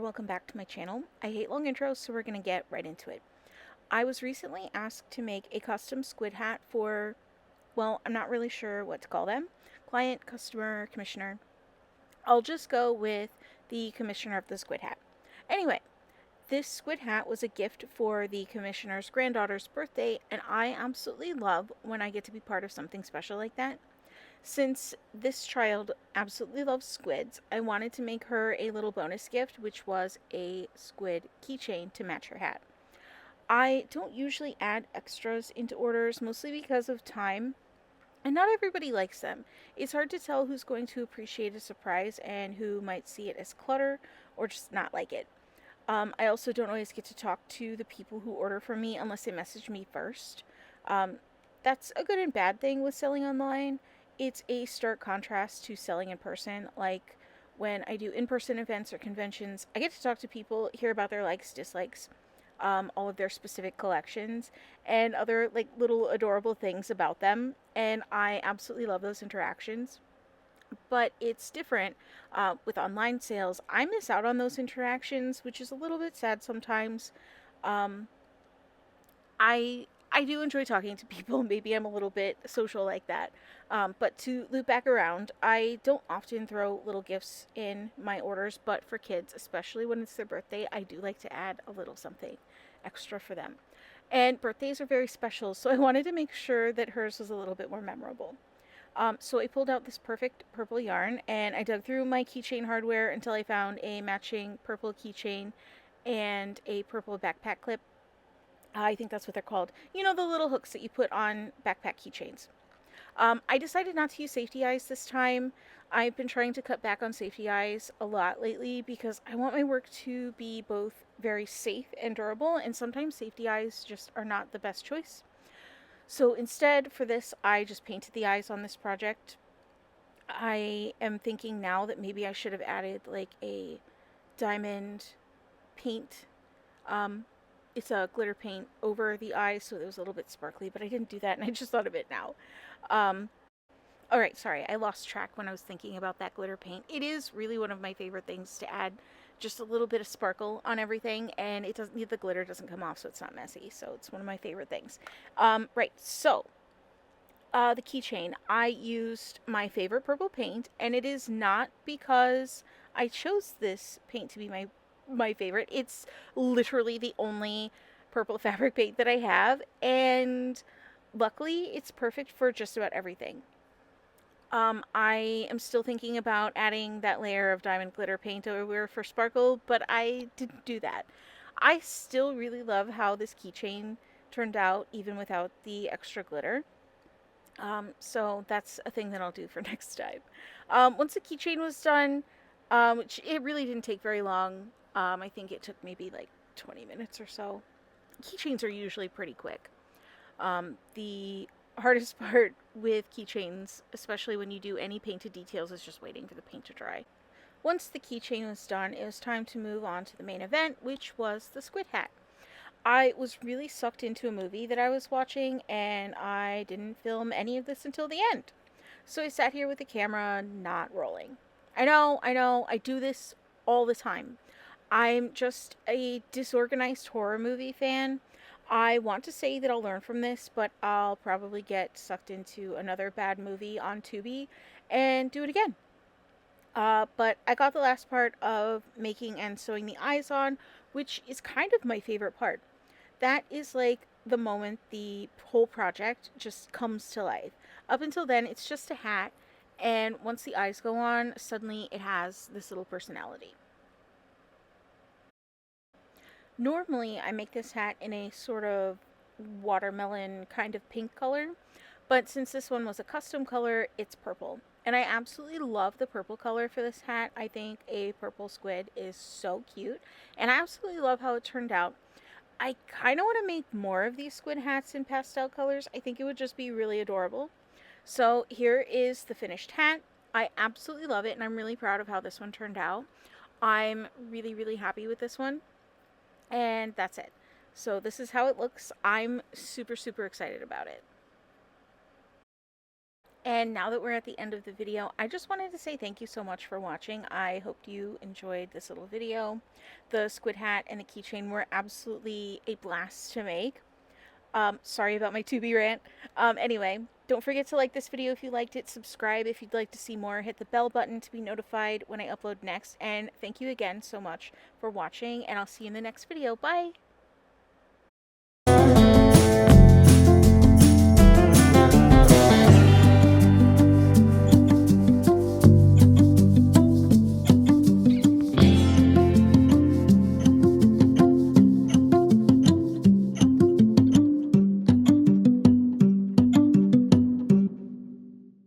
welcome back to my channel. I hate long intros, so we're going to get right into it. I was recently asked to make a custom squid hat for, well, I'm not really sure what to call them. Client, customer, commissioner. I'll just go with the commissioner of the squid hat. Anyway, this squid hat was a gift for the commissioner's granddaughter's birthday, and I absolutely love when I get to be part of something special like that. Since this child absolutely loves squids, I wanted to make her a little bonus gift, which was a squid keychain to match her hat. I don't usually add extras into orders, mostly because of time, and not everybody likes them. It's hard to tell who's going to appreciate a surprise and who might see it as clutter or just not like it. I also don't always get to talk to the people who order from me unless they message me first. Um, that's a good and bad thing with selling online. It's a stark contrast to selling in person. Like when I do in person events or conventions, I get to talk to people, hear about their likes, dislikes, all of their specific collections, and other like little adorable things about them. And I absolutely love those interactions. But it's different with online sales. I miss out on those interactions, which is a little bit sad sometimes. Um, I do enjoy talking to people. Maybe I'm a little bit social like that. But to loop back around, I don't often throw little gifts in my orders, but for kids, especially when it's their birthday, I do like to add a little something extra for them. And birthdays are very special, so I wanted to make sure that hers was a little bit more memorable. So I pulled out this perfect purple yarn and I dug through my keychain hardware until I found a matching purple keychain and a purple backpack clip. I think that's what they're called. You know, the little hooks that you put on backpack keychains. I decided not to use safety eyes this time. I've been trying to cut back on safety eyes a lot lately because I want my work to be both very safe and durable, and sometimes safety eyes just are not the best choice. So instead, for this, I just painted the eyes on this project. I am thinking now that maybe I should have added like a diamond paint. Um, it's a glitter paint over the eyes so it was a little bit sparkly, but I didn't do that and I just thought of it now. Um, Alright, sorry, I lost track when I was thinking about that glitter paint. It is really one of my favorite things to add just a little bit of sparkle on everything, and the glitter doesn't come off, so it's not messy. So it's one of my favorite things. Right, so the keychain. I used my favorite purple paint, and it is not because I chose this paint to be my favorite. It's literally the only purple fabric paint that I have, and luckily it's perfect for just about everything. I am still thinking about adding that layer of diamond glitter paint over for sparkle, but I didn't do that. I still really love how this keychain turned out, even without the extra glitter. So that's a thing that I'll do for next time. Once the keychain was done, which it really didn't take very long, I think it took maybe like 20 minutes or so. Keychains are usually pretty quick. The hardest part with keychains, especially when you do any painted details, is just waiting for the paint to dry. Once the keychain was done, it was time to move on to the main event, which was the squid hat. I was really sucked into a movie that I was watching, and I didn't film any of this until the end. So I sat here with the camera not rolling. I know, I do this all the time. I'm just a disorganized horror movie fan. I want to say that I'll learn from this, but I'll probably get sucked into another bad movie on Tubi and do it again. But I got the last part of making and sewing the eyes on, which is kind of my favorite part. That is like the moment the whole project just comes to life. Up until then, it's just a hat, and once the eyes go on, suddenly it has this little personality. Normally, I make this hat in a sort of watermelon kind of pink color, but since this one was a custom color, it's purple. And I absolutely love the purple color for this hat. I think a purple squid is so cute, and I absolutely love how it turned out. I kind of want to make more of these squid hats in pastel colors. I think it would just be really adorable. So here is the finished hat. I absolutely love it, and I'm really proud of how this one turned out. I'm really, really happy with this one. And that's it. So this is how it looks. I'm super, super excited about it. And now that we're at the end of the video, I just wanted to say thank you so much for watching. I hope you enjoyed this little video. The squid hat and the keychain were absolutely a blast to make. Sorry about my 2B rant. Anyway, don't forget to like this video if you liked it, subscribe if you'd like to see more, hit the bell button to be notified when I upload next, and thank you again so much for watching, and I'll see you in the next video. Bye!